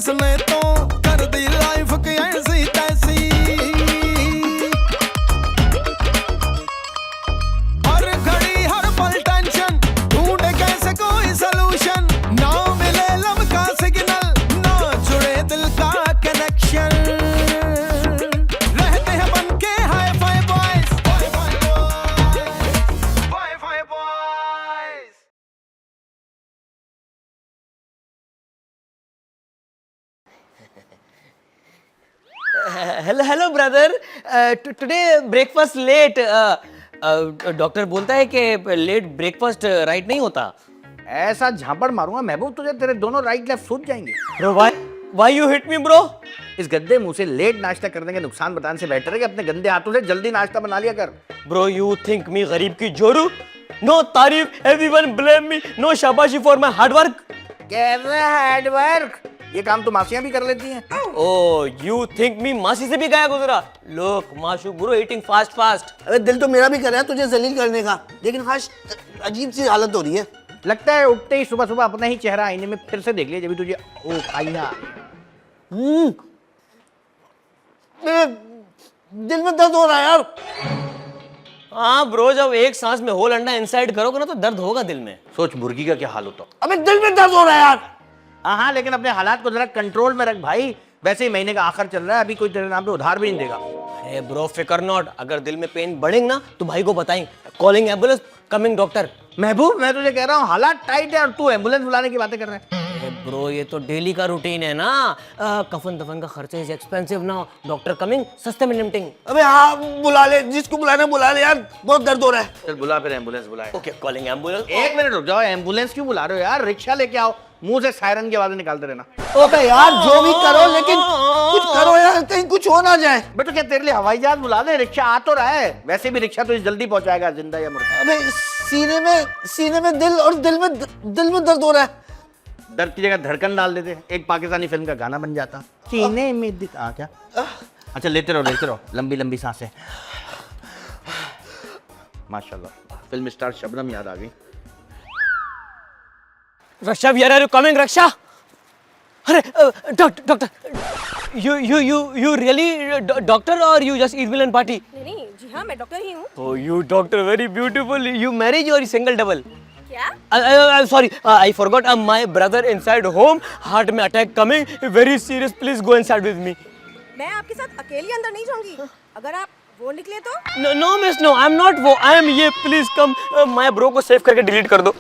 उसने तो कर दी लाइफ की ऐसी तैसी, हर घड़ी हर पल टेंशन, ढूंढे कैसे कोई सलूशन, ना मिले लब का सिग्नल, ना जुड़े दिल का कनेक्शन, रहते हैं बन के hi fi boys, hi fi boys. Hello brother, today breakfast late. Doctor बोलता है कि लेट ब्रेकफास्ट राइट नहीं होता। ऐसा झापड़ मारूंगा महबूब तुझे, तेरे दोनों राइट लेफ्ट सूझ जाएंगे। Bro why you hit me bro? इस गंदे मुंह से लेट नाश्ता करने के नुकसान बताने से बेटर है कि अपने गंदे हाथों से जल्दी नाश्ता बना लिया कर। ब्रो यू थिंक मी गरीब की जोरू? नो तारीफ, एवरीवन ब्लेम मी, नो शाबाशी फॉर माय हार्ड वर्क। कैसा हार्ड वर्क? ये काम तो मासियां भी कर लेती हैं। ओह यू थिंक मी मासी से भी गया गुजरा? लोग माशूक ब्रो, ईटिंग फास्ट। अबे दिल तो मेरा भी कर रहा है तुझे जलील करने का, लेकिन खास अजीब सी हालत हो रही है। लगता है उठते ही सुबह सुबह अपना ही चेहरा आईने में फिर से देख लिया, जब भी तुझे ओ आईना। मेरे दिल में दर्द हो रहा है यार। हाँ ब्रो, जब एक सांस में होल अंडा इनसाइड करोगे ना तो दर्द होगा दिल में। सोच मुर्गी का क्या हाल होता। अबे दिल में दर्द हो रहा है यार। हाँ, लेकिन अपने हालात को जरा कंट्रोल में रख भाई। वैसे ही महीने का आखिर चल रहा है, अभी कोई तेरे नाम पे उधार भी नहीं देगा। अरे ब्रो फिकर नॉट, अगर दिल में पेन बढ़ेंगे ना तो भाई को बताएंगे, कॉलिंग एम्बुलेंस, कमिंग डॉक्टर। महबूब मैं तुझे कह रहा हूँ हालात टाइट है और तू एम्बुलेंस बुलाने की बातें कर रहा है। अरे ब्रो ये तो डेली का रूटीन है ना। कफन दफन का खर्चा इज एक्सपेंसिव ना, डॉक्टर कमिंग, सस्ते में निपटेंगे। अबे हाँ बुला ले, जिसको बुलाना बुला ले यार, बहुत दर्द हो रहा है। चल बुला फिर एम्बुलेंस बुलाए। Okay calling ambulance. एक मिनट रुक जाओ, एम्बुलेंस क्यों बुला रहे हो यार? रिक्शा लेके आओ, मुंह से सायरन की आवाजें निकालते रहना। अबे यार जो भी करो लेकिन कुछ करो यार, कहीं कुछ हो ना जाए। बेटा क्या तेरे लिए हवाई जहाज बुला दे? रिक्शा आ तो रहा है, वैसे भी रिक्शा तो जल्दी पहुंचाएगा, जिंदा या मुर्दा। अबे सीने में दिल और दिल में दर्द हो रहा है। दर्द की जगह धड़कन डाल देते, एक पाकिस्तानी फिल्म का गाना बन जाता। सीने में दिल क्या? अच्छा लेते रहो, लंबी लंबी सांसें। माशाल्लाह, फिल्म स्टार शबनम याद आ गई। रक्षा वी आर कमिंग रक्षा। अरे doctor, you really doctor or you just eat villain party? नहीं, जी हाँ मैं डॉक्टर ही हूँ। Oh you doctor very beautiful. You married or single double? क्या? Sorry, I forgot. My brother inside home, heart में attack coming, very serious. Please go inside with me. मैं आपके साथ अकेली अंदर नहीं जाऊंगी। अगर आप वो निकले तो? No miss, no. I'm not वो. I am ये. Please come. My bro को save करके delete कर दो.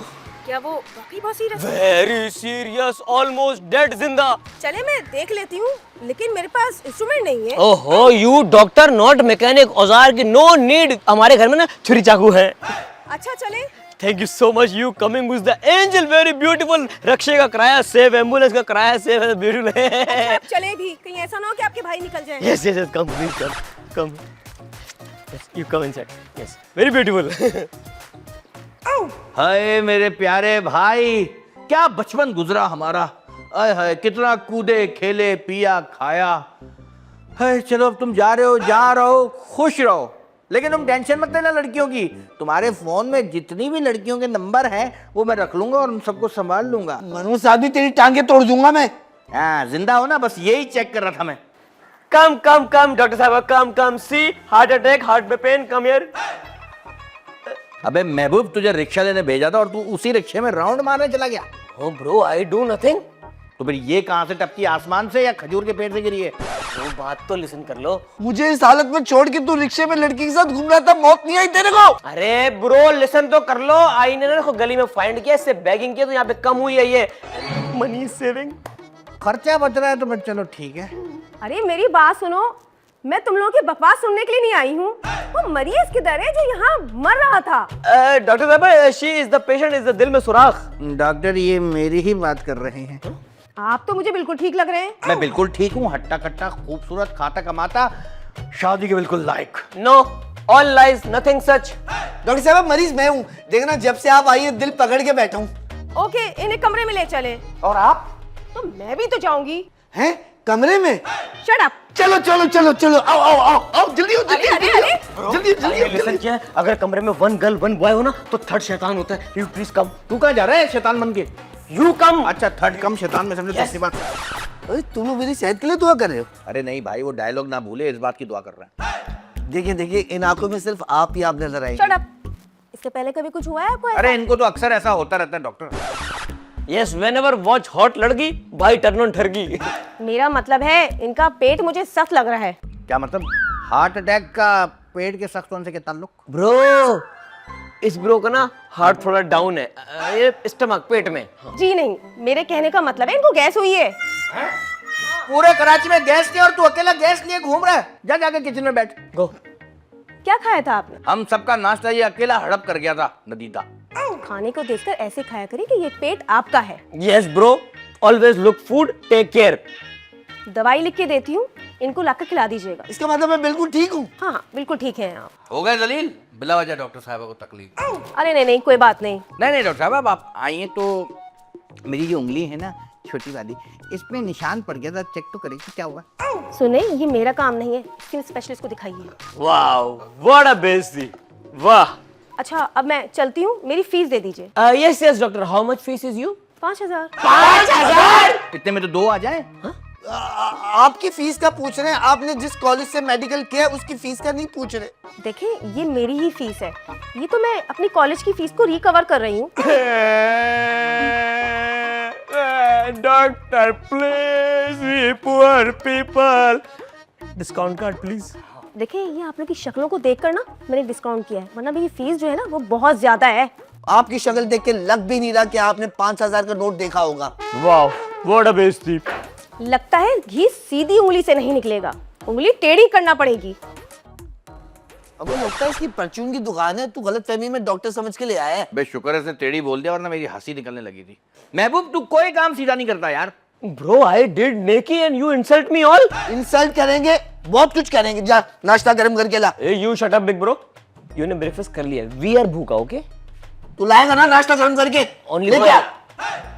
क्या वो वाकई बहुत सीरियस है? Very serious, almost dead जिंदा. चले मैं देख लेती हूँ, लेकिन मेरे पास इंस्ट्रूमेंट नहीं है। ओहो you doctor not mechanic, औजार की no need. हमारे घर में ना छुरी चाकू है. अच्छा चले। Thank you so much. You coming with the angel, very beautiful. रक्षे का किराया सेव, एम्बुलेंस का किराया सेव, beautiful है. अच्छा आप चले भी, कहीं ऐसा ना हो कि आपके भाई निकल जाएं। Yes, come please come. Yes, you come inside. Yes, very beautiful. हाय मेरे प्यारे भाई, क्या बचपन गुजरा हमारा। आय हाय कितना कूदे खेले पिया खाया। हाय चलो अब तुम जा रहो, खुश रहो, लेकिन तुम टेंशन मत लेना लड़कियों की। तुम्हारे फोन में जितनी भी लड़कियों के नंबर हैं वो मैं रख लूंगा और उन सबको संभाल लूंगा। मनु शादी तेरी टांगे तोड़ दूंगा मैं। हाँ जिंदा हो ना, बस यही चेक कर रहा था मैं। Come, डॉक्टर साहब, come. See, heart attack, heart में pain, come here. अबे महबूब तुझे रिक्शा लेने भेजा था और तू उसी रिक्शे में राउंड मारने चला गया। Oh bro, I do nothing. तो फिर ये कहाँ से टपकी, आसमान से या खजूर के पेड़ से गिरी है? वो बात तो लिसन कर लो। मुझे इस हालत में छोड़ के तू रिक्शे में लड़की के साथ घूम रहा था, मौत नहीं आई तेरे को? अरे ब्रो लिसन तो कर लो। आई ने ना गली में फाइंड किया, इससे बैगिंग किया तो यहाँ पे कम हुई है ये मनी सेविंग। खर्चा बच रहा है तो फिर चलो ठीक है। अरे मेरी बात सुनो, मैं तुम लोगों की बकवास सुनने के लिए नहीं आई हूँ। वो मरीज किधर है जो यहाँ मर रहा था? डॉक्टर साहब, she is the patient, is the दिल में सुराख। डॉक्टर ये मेरी ही बात कर रहे हैं। आप तो मुझे बिल्कुल ठीक लग रहे हैं। मैं बिल्कुल ठीक हूँ, हट्टा कट्टा खूबसूरत खाता कमाता, शादी के बिल्कुल लायक। नो, ऑल लाइज, नथिंग सच। डॉक्टर साहब मरीज मैं हूँ, देखना जब से आप आई है दिल पकड़ के बैठा हूँ। ओके इन्हें कमरे में ले चले। और आप? तो मैं भी तो जाऊंगी। हैं कमरे में? Shut up. चलो आओ जल्दी हो अरे लिसन क्या है, अगर कमरे में वन गर्ल वन बॉय हो ना तो थर्ड शैतान होता है। You please come. तू कहाँ जा रहा है शैतान बन के? You come. अच्छा थर्ड कम शैतान में समझो। Yes. दूसरी बात अरे तुम लोग मेरी सेहत के लिए दुआ कर रहे हो? अरे नहीं भाई, वो डायलॉग ना भूले, इस बात की दुआ कर रहे हैं। देखिए देखिए, इन आंखों में सिर्फ आप ही आप नजर शट आएंगे। अप। इसके पहले कभी कुछ हुआ है आपको ऐसा? अरे इनको तो अक्सर ऐसा होता रहता है doctor. Yes, whenever watch hot लड़की, भाई turn on ठरकी। मेरा मतलब है इनका पेट मुझे सख्त लग रहा है। क्या मतलब? हार्ट अटैक का पेट के सख्त होने से क्या ताल्लुक? ब्रो, इस ब्रो का ना हार्ट थोड़ा डाउन है, ये स्टमक पेट में। जी नहीं, मेरे कहने का मतलब है इनको गैस हुई है। पूरे कराची में गैस नहीं और तू अकेला गैस लिए घूम रहा है। जा जाके किचन में बैठ। गो। क्या खाया था आपने? हम सबका नाश्ता ये अकेला हड़प कर गया था नदीता। खाने को देखकर ऐसे खाया करिए कि ये पेट आपका है। Yes bro, always look food, take care। दवाई लिख के देती हूँ, इनको लाकर खिला दीजिएगा। इसका मतलब मैं बिल्कुल ठीक हूँ। हाँ हाँ, बिल्कुल ठीक है आप। हो गए जलील? बिला वजह डॉक्टर साहब को तकलीफ। अरे नहीं नहीं, कोई बात नहीं। नहीं डॉक्टर साहब, अब आप आई हैं तो मेरी जो उंगली है ना छोटी वाली, इसमें निशान पड़ गया था, चेक तो करें कि क्या हुआ। सुने, ये मेरा काम नहीं है, स्किन स्पेशलिस्ट को दिखाइए। Wow, what a बेइज्जती। वाह। अच्छा, अब मैं चलती हूँ, मेरी फीस दे दीजिए। Yes yes doctor, how much fees is you? 5000। 5000? इतने में तो 2 आ जाए। आपकी फीस का पूछ रहे हैं? आपने जिस कॉलेज से मेडिकल किया है, उसकी फीस का नहीं पूछ रहे। देखिए, ये मेरी ही फीस है, ये तो मैं अपनी कॉलेज की फीस को रिकवर कर रही हूँ। Doctor, please, we poor people. Discount card, please. देखिए, ये आप लोग की शक्लों को देखकर ना मैंने डिस्काउंट किया है, वरना मेरी फीस जो है ना वो बहुत ज्यादा है। आपकी शक्ल देख के लग भी नहीं रहा कि आपने 5000 का नोट देखा होगा। Wow, what a बेइज्जती। लगता है घी सीधी उंगली से नहीं निकलेगा, उंगली टेढ़ी करना पड़ेगी। अब लगता है इसकी परचून की दुकान है, तू गलतफहमी में डॉक्टर समझ के ले आया है। बे शुक्र है इसने टेढ़ी बोल दिया, वरना मेरी हंसी निकलने लगी थी। महबूब, तू कोई काम सीधा नहीं करता यार। Bro, I did neki and you insult me all? Insult करेंगे, बहुत कुछ करेंगे। जा नाश्ता गर्म करके ला। Hey, you shut up, big bro. You ने ब्रेकफास्ट कर लिया। We are भूखा, okay? तू लाएगा ना नाश्ता गर्म करके? Only लेके आ।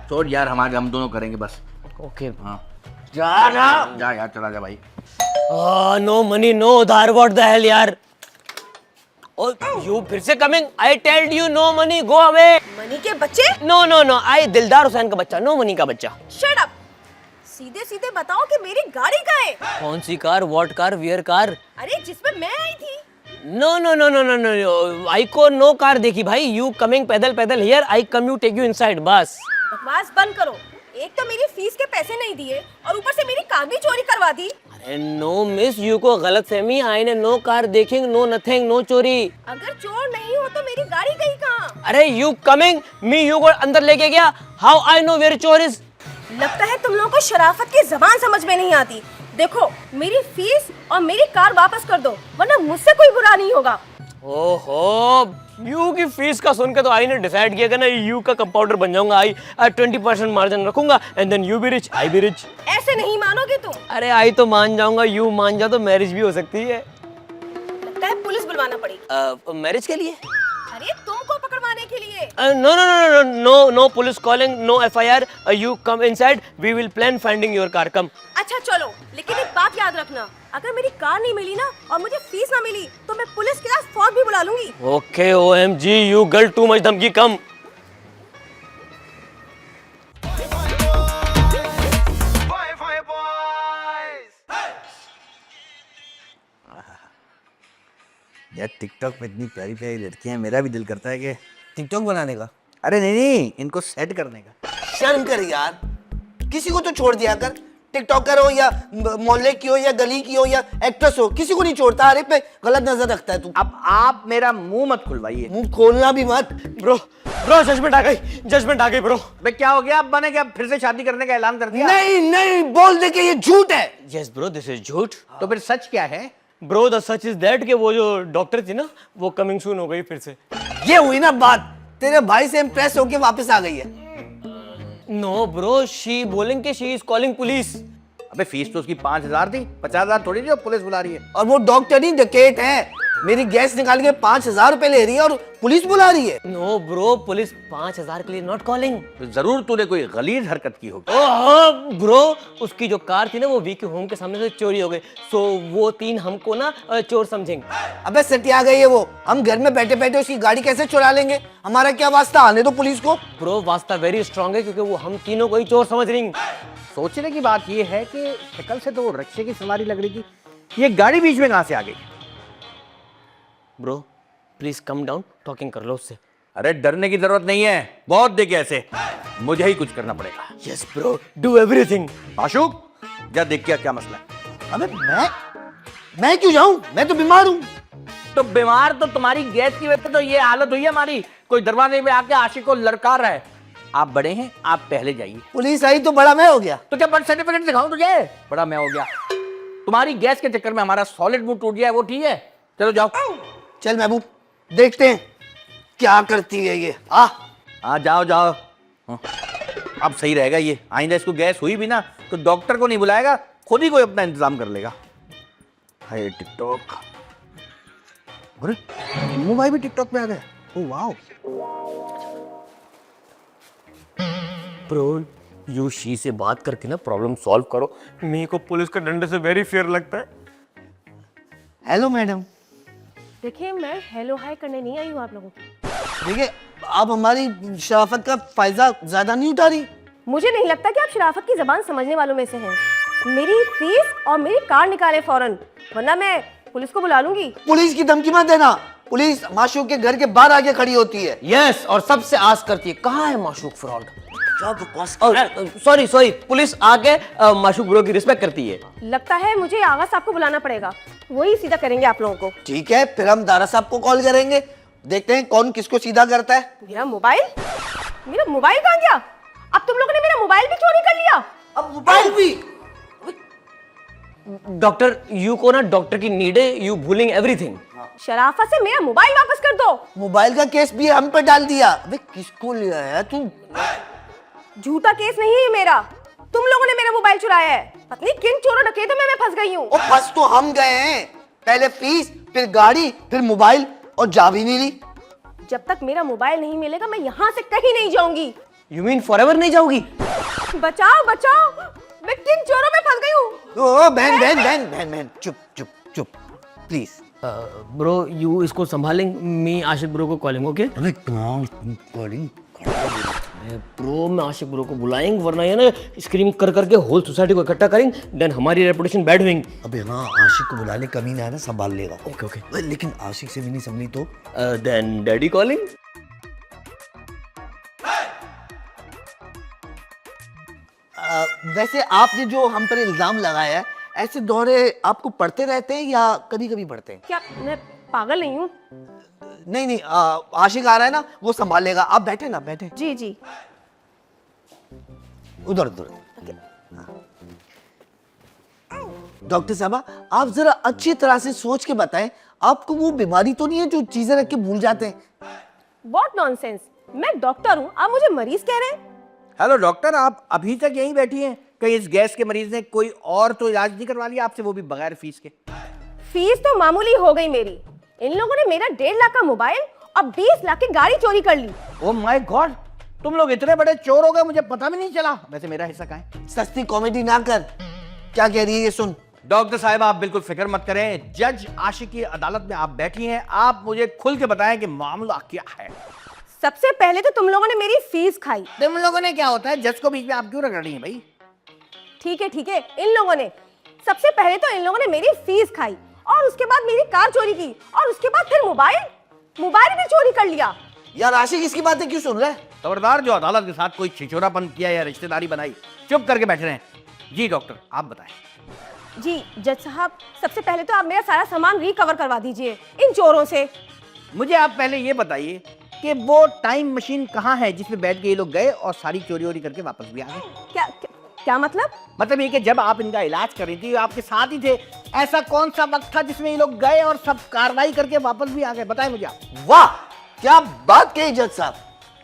छोड़ यार, हम दोनों करेंगे बस। Okay. हाँ जा ना। जा यार, चला जा भाई। No money, no उधार, what the hell यार? Oh, you फिर से coming? I told you no money, go away. Money के बच्चे? No, no, no. I दिलदार हुसैन का बच्चा, no money का बच्चा। Shut up. सीधे सीधे बताओ कि मेरी गाड़ी कहाँ है? कौन सी car? What car? Where car? अरे जिसमें मैं आई थी। No, no, no, no, no, no. I को no कार देखी भाई। You coming पैदल पैदल here. I come you take you inside बस। बकवास बंद करो। एक तो मेरी फीस के पैसे नहीं दिए और ऊपर से मेरी कार भी चोरी करवा दी। अरे नो मिस, यू को गलत फहमी। आई ने नो कार देखिंग, नो नथिंग, नो चोरी। अगर चोर नहीं हो तो मेरी गाड़ी गई कहाँ? अरे यू कमिंग, मी यू को अंदर लेके गया। हाउ आई नो वेयर चोर इज? लगता है तुम लोगों को शराफत की जबान समझ में नहीं आती। देखो, मेरी फीस और मेरी कार वापस कर दो, वरना मुझसे कोई बुरा नहीं होगा। ओहो, यू की फीस का सुनकर तो आई ने डिसाइड किया कि ना यू का कंपाउंडर बन जाऊंगा। आई 20% मार्जिन रखूंगा and then you be rich, I be rich. ऐसे नहीं मानोगे तुम। अरे आई तो मान जाऊंगा, यू मान जा तो मैरिज भी हो सकती है। लगता है पुलिस बुलवाना पड़ेगी। मैरिज के लिए? अरे तुमको पकड़वाने के लिए। No, no, no, no, no, no police calling, no FIR. You come inside. We will plan finding your car. Come. अच्छा चलो, लेकिन एक बात याद रखना, अगर मेरी कार नहीं मिली ना और मुझे फीस ना मिली तो मैं पुलिस के साथ फौज भी बुला लूंगी। Okay, OMG, you girl too much धमकी। Come. यार टिकटॉक में इतनी प्यारी प्यारी लड़कियां हैं, मेरा भी दिल करता है कि टिकटॉक बनाने का? अरे नहीं, इनको सेट करने का। शर्म कर यार, किसी को तो छोड़ दिया कर। टिकटॉकर हो या मोहल्ले की हो या गली की हो या एक्ट्रेस हो, किसी को नहीं छोड़ता। अरे पे गलत नजर रखता है तू। अब आप मेरा मुंह मत खुलवाइए। मुंह खोलना भी मत। Bro, bro, judgment आ गई, judgment आ गई, bro. बे क्या हो गया? अब बने क्या फिर से शादी करने का ऐलान कर दिया? नहीं नहीं, बोल दे कि ये झूठ है। Yes, bro, this is झूठ। तो फिर सच क्या है? Bro, the such is that कि वो जो डॉक्टर थी ना, वो कमिंग सून हो गई फिर से। ये हुई ना बात, तेरे भाई से इम्प्रेस होके वापस आ गई है। No, bro, she बोलेंगे कि she is calling police. अबे फीस तो उसकी 5000 थी, 50000 थोड़ी थी, पुलिस बुला रही है। और वो डॉक्टर ही डकैत है। मेरी गैस निकाल के 5000 रुपए ले रही है और पुलिस बुला रही है। No, bro, पुलिस 5000 के लिए not calling. तो जरूर तूने कोई गलीज हरकत की होगी। ओ हाँ ब्रो, उसकी जो कार थी ना वो वीके होम के सामने से चोरी हो गई। सो वो 3 हमको ना चोर समझेंगे। अबे सटिया गई है वो। हम घर में बैठे बैठे उसकी गाड़ी कैसे चुरा लेंगे? हमारा क्या वास्ता, आने दो पुलिस को। ब्रो वास्ता वेरी स्ट्रांग है क्योंकि वो हम तीनों को ही चोर समझ रही हैं। सोचने की बात ये है कि शक्ल से तो वो रिक्शे की सवारी लग रही थी, ये गाड़ी बीच में कहां से आ गई? Bro please come down, talking कर लो उससे। अरे डरने की जरूरत नहीं है, बहुत देखे ऐसे, मुझे ही कुछ करना पड़ेगा। Yes bro, do everything. आशुक जा देख क्या मसला है। अबे मैं क्यों जाऊं? मैं तो बीमार हूं। तो बीमार तो तुम्हारी गैस की वजह से तो ये हालत हुई है हमारी। कोई दरवाजे पे आके आशिक को लड़का रहा है। आप बड़े हैं, आप पहले जाइए। पुलिस आई तो बड़ा मैं हो गया। तो क्या बर्थ सर्टिफिकेट दिखाऊं तुझे? बड़ा मैं हो गया। तुम्हारी गैस के चक्कर में हमारा सॉलिड मूड टूट गया है, वो ठीक है। चलो जाओ। चल महबूब, देखते हैं क्या करती है ये। जाओ हाँ। अब सही रहेगा ये। आइंदा इसको गैस हुई भी ना तो डॉक्टर को नहीं बुलाएगा, खुद ही कोई अपना इंतजाम कर लेगा। हाय टिकटॉक। अरे टिम्मू भाई भी टिकटॉक पे आ गए। Oh wow. Bro you she से बात करके ना प्रॉब्लम सॉल्व करो। मेरे को पुलिस का डंडे से वेरी फियर लगता है। Hello madam. देखिए मैं हेलो हाय करने नहीं आई हूँ आप लोगों को। देखिए आप हमारी शराफत का फायदा ज्यादा नहीं उठा रही। मुझे नहीं लगता कि आप शराफत की जबान समझने वालों में से हैं। मेरी फीस और मेरी कार निकाले फौरन, वरना मैं पुलिस को बुला लूंगी। पुलिस की धमकी मत देना। पुलिस माशूक के घर के बाहर आके खड़ी होती है। यस, और सबसे आस करती है कहाँ है माशूक फ्रॉड। क्या बकवास। सॉरी पुलिस आके माशूक ब्रो की रिस्पेक्ट करती है। लगता है मुझे आगा साहब को बुलाना पड़ेगा, वही सीधा करेंगे आप लोगों को। ठीक है, फिर हम दारा साहब को कॉल करेंगे, देखते हैं कौन किसको सीधा करता है। मेरा मोबाइल कहाँ गया? अब तुम लोगों ने मेरा मोबाइल भी चोरी कर लिया। अब मोबाइल भी। डॉक्टर यू को ना डॉक्टर की नीड है, यू भूलिंग एवरीथिंग। शराफत से मेरा मोबाइल वापस कर दो। मोबाइल का केस भी हम पे डाल दिया। अबे किसको लिया है तू? झूठा केस नहीं है ये मेरा, तुम लोगों ने मेरा मोबाइल चुराया है। पता नहीं किन चोरों डकैतों में मैं फंस गई हूँ। और फंस तो हम गए हैं, पहले फीस, फिर गाड़ी, फिर मोबाइल, और जा भी नहीं ली। जब तक मेरा मोबाइल नहीं मिलेगा मैं यहाँ से कहीं नहीं जाऊंगी। यू मीन फॉरएवर नहीं जाओगी? बचाओ बचाओ, मैं किन चोरों में फंस गई हूँ। ओ बहन चुप प्लीज। ब्रो यू इसको संभालेंगे, मैं आशिक ब्रो को कॉलिंग। ओके अरे कॉलिंग ब्रो, मैं आशिक ब्रो को बुलाएंगे, वरना ये ना स्क्रीम कर करके होल सोसाइटी को इकट्ठा करेंगे, देन हमारी रेपुटेशन बैड होगी। अबे हाँ, आशिक को बुला ले, कमी ना है ना, संभाल लेगा। ओके लेकिन आशिक से भी नहीं संभली तो देन डैडी कॉलिंग। वैसे आपने जो हम पर इल्जाम लगाया है, ऐसे दौरे आपको पड़ते रहते हैं या कभी कभी पड़ते हैं? क्या मैं पागल नहीं हूँ? नहीं, आशिक आ रहा है ना, वो संभाल लेगा। आप बैठे ना, बैठे जी जी। उधर डॉक्टर साहबा, आप जरा अच्छी तरह से सोच के बताएं, आपको वो बीमारी तो नहीं है जो चीजें रख के भूल जाते हैं? व्हाट नॉनसेंस, मैं डॉक्टर हूँ, आप मुझे मरीज कह रहे हैं? हेलो डॉक्टर, आप अभी तक यहीं बैठी हैं? कहीं इस गैस के मरीज ने कोई और तो इलाज नहीं करवा लिया आपसे, वो भी बगैर फीस के? फीस तो मामूली हो गई मेरी, इन लोगों ने मेरा 1.5 लाख का मोबाइल और 20 लाख की गाड़ी चोरी कर ली। ओह माय गॉड, तुम लोग इतने बड़े चोर हो गए, मुझे पता भी नहीं चला। वैसे मेरा हिस्सा कहाँ है? सस्ती कॉमेडी ना कर, क्या कह रही है ये सुन। डॉक्टर साहब आप बिल्कुल फिक्र मत करें, जज आशिक की अदालत में आप बैठी हैं, आप मुझे खुल के बताएं कि मामला क्या है। सबसे पहले तो तुम लोगों ने मेरी फीस खाई। तुम लोगों ने क्या होता है, जज को बीच में आप क्यों रगड़ रही हैं भाई? ठीक है, इन लोगों ने सबसे पहले तो इन लोगों ने मेरी फीस खाई, और उसके बाद मेरी कार चोरी की, और उसके बाद फिर मोबाइल भी चोरी कर लिया। यार आशिक इसकी बातें क्यों सुन रहा है? खबरदार, जो अदालत के साथ कोई छिछोरापन किया या रिश्तेदारी बनाई, चुप करके बैठे रहें। जी डॉक्टर आप बताएं। जी जज साहब, सबसे पहले तो आप मेरा सारा सामान रिकवर करवा दीजिए इन चोरों से। मुझे आप पहले ये बताइए कि वो टाइम मशीन कहाँ है जिसमें बैठ के ये लोग गए और सारी चोरी वोरी करके वापस भी आ गए? क्या मतलब? मतलब ये कि जब आप इनका इलाज कर रही थी आपके साथ ही थे, ऐसा कौन सा वक्त था जिसमें ये लोग गए और सब कार्रवाई करके वापस भी आ गए? बताएं मुझे आप। वाह क्या बात कही जज साहब।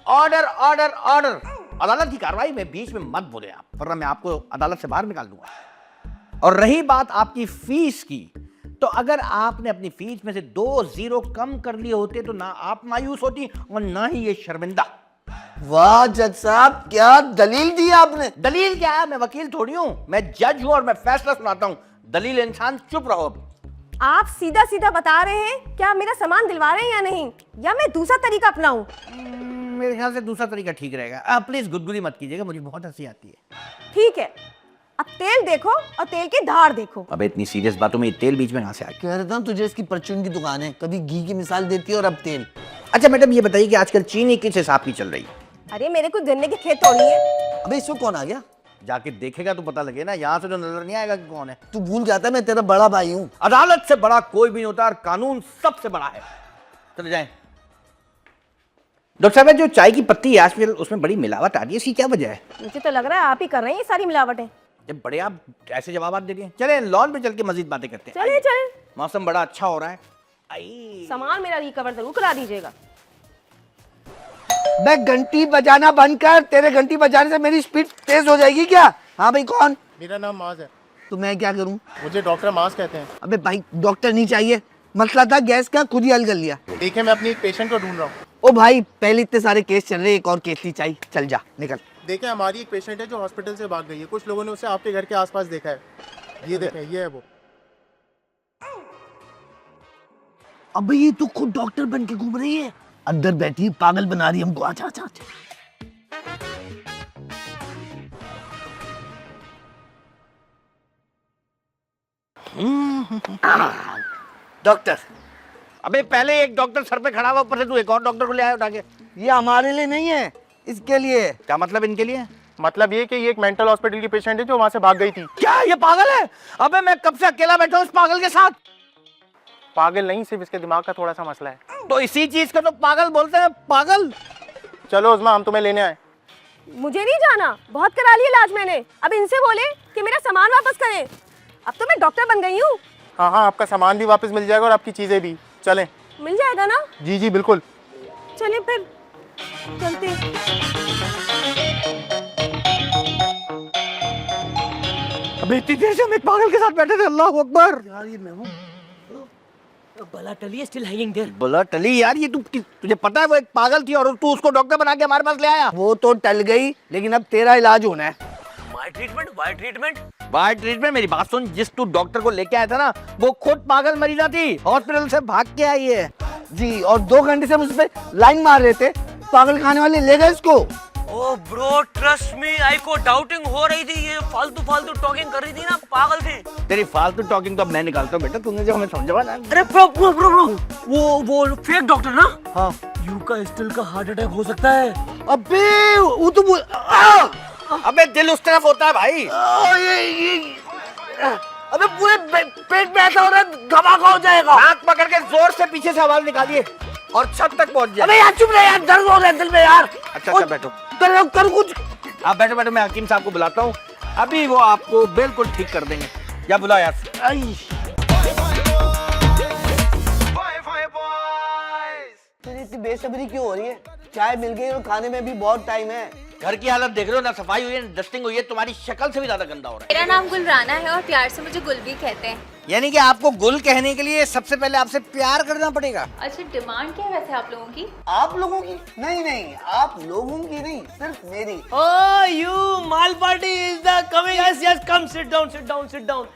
Order order order. अदालत की कार्रवाई में बीच में मत बोले आप, वरना मैं आपको अदालत से बाहर निकाल दूंगा। और रही बात आपकी फीस की, तो अगर आपने अपनी फीस में से 2 जीरो कम कर लिए होते तो ना आप मायूस होती और ना ही ये शर्मिंदा। वाह जज साहब, क्या दलील दी आपने। दलील क्या है, मैं वकील थोड़ी हूं, मैं जज हूं और मैं फैसला सुनाता हूं। दलील इंसान। चुप रहो अभी। आप सीधा सीधा बता रहे हैं क्या मेरा सामान दिलवा रहे हैं या नहीं, या मैं दूसरा तरीका अपनाऊं? मेरे ख्याल से दूसरा तरीका ठीक रहेगा। प्लीज गुदगुदी मत कीजिएगा, मुझे बहुत हंसी आती है। ठीक है, अब तेल देखो और तेल की धार देखो। अबे इतनी सीरियस बातों में ये तेल बीच में कहाँ से आ गया? कह रहा था तुझे इसकी परचून की दुकान है, कभी घी की मिसाल देती है और अब तेल। अच्छा मैडम ये बताइए कि आजकल चीनी किस हिसाब की चल रही है? अरे मेरे को गन्ने के खेत तोड़नी है। अबे इसमें कौन आ गया? जाके देखेगा तो पता लगे ना, यहाँ से तो नजर नहीं आएगा कि कौन है। तू भूल जाता है मैं तेरा बड़ा भाई हूँ। अदालत से बड़ा कोई भी नहीं होता और कानून सबसे बड़ा है। चले जाएं। डॉक्टर साहब जो चाय की पत्ती है आजकल उसमें बड़ी मिलावट आ रही है, इसकी क्या वजह है? मुझे तो लग रहा है आप ही कर रहे हैं ये सारी मिलावटें। जब बड़े आप ऐसे जवाब दे रही हैं, चले लॉन पे चल के मजीद बातें करते हैं। चले चले, मौसम बड़ा अच्छा हो रहा है। आई सामान मेरा रिकवर जरूर करा दीजिएगा। मैं घंटी बजाना बंद कर, तेरे घंटी बजाने से मेरी स्पीड तेज हो जाएगी क्या? हाँ भाई कौन? मेरा नाम माज है। तो मैं क्या करूँ? मुझे डॉक्टर माज कहते हैं। अबे भाई डॉक्टर नहीं चाहिए, मसला था गैस का, खुद ही हल कर लिया। देखिए मैं अपनी एक पेशेंट को ढूंढ रहा हूँ। ओ भाई पहले इतने सारे केस चल रहे, एक और केस नहीं चाहिए, चल जा निकल। देखिए हमारी एक पेशेंट है जो हॉस्पिटल से भाग गई है, कुछ लोगों ने उसे आपके घर के आसपास देखा है। ये देखें, ये है वो। अबे ये तो खुद डॉक्टर बन के घूम रही है, अंदर बैठी पागल बना रही हमको। आजा आजा आजा। डॉक्टर, अबे पहले एक डॉक्टर सर पे खड़ा हुआ, ऊपर से तू एक और डॉक्टर को ले आया उठा के। ये हमारे लिए नहीं है, इसके लिए। क्या मतलब इनके लिए? मतलब ये कि ये एक मेंटल हॉस्पिटल की पेशेंट है जो वहां से भाग गई थी। क्या ये पागल है? अबे मैं कब से अकेला बैठा हूँ इस पागल के साथ। पागल नहीं, सिर्फ इसके दिमाग का थोड़ा सा मसला है। तो इसी चीज को तो पागल बोलते हैं, पागल। चलो उस्मा हम तुम्हें लेने आए। मुझे नहीं जाना, बहुत करा लिया इलाज मैंने। अब इनसे बोले कि मेरा सामान वापस करें। अब तो मैं डॉक्टर बन गई हूँ। हाँ हाँ, आपका सामान भी वापस मिल जाएगा और आपकी चीजें भी। चलें। मिल जाएगा ना? जी जी बिल्कुल। चलिए फिर चलते हैं। अबे इतनी देर से हम एक पागल के साथ बैठे थे। अल्लाह अकबर। यार ये मैं हूँ। बला टली है, स्टिल हैंगिंग देयर। बोला टली यार, ये तुझे पता है वो एक पागल थी और तू उसको डॉक्टर बना के हमारे पास ले आया। वो तो टल गई, लेकिन अब तेरा इलाज होना है। My treatment, why treatment? Why treatment? मेरी बात सुन, जिस तू डॉक्टर को लेके आया था ना वो खुद पागल मरीजा थी, हॉस्पिटल से भाग के आई है। जी, और 2 घंटे से हम उस पे लाइन मार रहे थे, पागल खाने वाले ले गए इसको। ओ ब्रो ट्रस्ट मी, आई को डाउटिंग हो रही थी, ये फालतू फालतू टॉकिंग कर रही थी ना, पागल थी। तेरी फालतू टॉकिंग तो अब मैं निकालता हूँ बेटा, तूने जो हमें समझा ना। अरे ब्रो ब्रो ब्रो ब्रो, वो फेक डॉक्टर ना? हाँ। यू का स्टिल का हार्ट अटैक हो सकता है। अबे वो तो अबे दिल उस तरफ होता है भाई। अबे पूरे पेट में ऐसा हो रहा है, धमाका हो जाएगा। नाक पकड़ के जोर से पीछे से आवाज निकालिए और छत तक पहुंच जाए। अबे यार चुप रहे यार, दर्द हो रहा है दिल में यार। अच्छा बैठो। कर कुछ। आप बैठो बैठो, मैं हकीम साहब को बुलाता हूँ, अभी वो आपको बिल्कुल ठीक कर देंगे। या बुला यार। तेरी इतनी बेसब्री क्यों हो रही है? चाय मिल गई और खाने में भी बहुत टाइम है। घर की हालत देख रहे हो ना, सफाई हुई है, डस्टिंग हुई है, तुम्हारी शक्ल से भी ज्यादा गंदा हो रहा मेरा नाम गुलराना है और प्यार से मुझे गुल भी कहते हैं। है। यानी कि आपको गुल कहने के लिए सबसे पहले आपसे प्यार करना पड़ेगा। अच्छा डिमांड क्या है वैसे आप लोगों की? आप लोगों की? नहीं, आप लोगों की नहीं, सिर्फ मेरी। Oh, you Mal party is the coming. Yes, come sit down.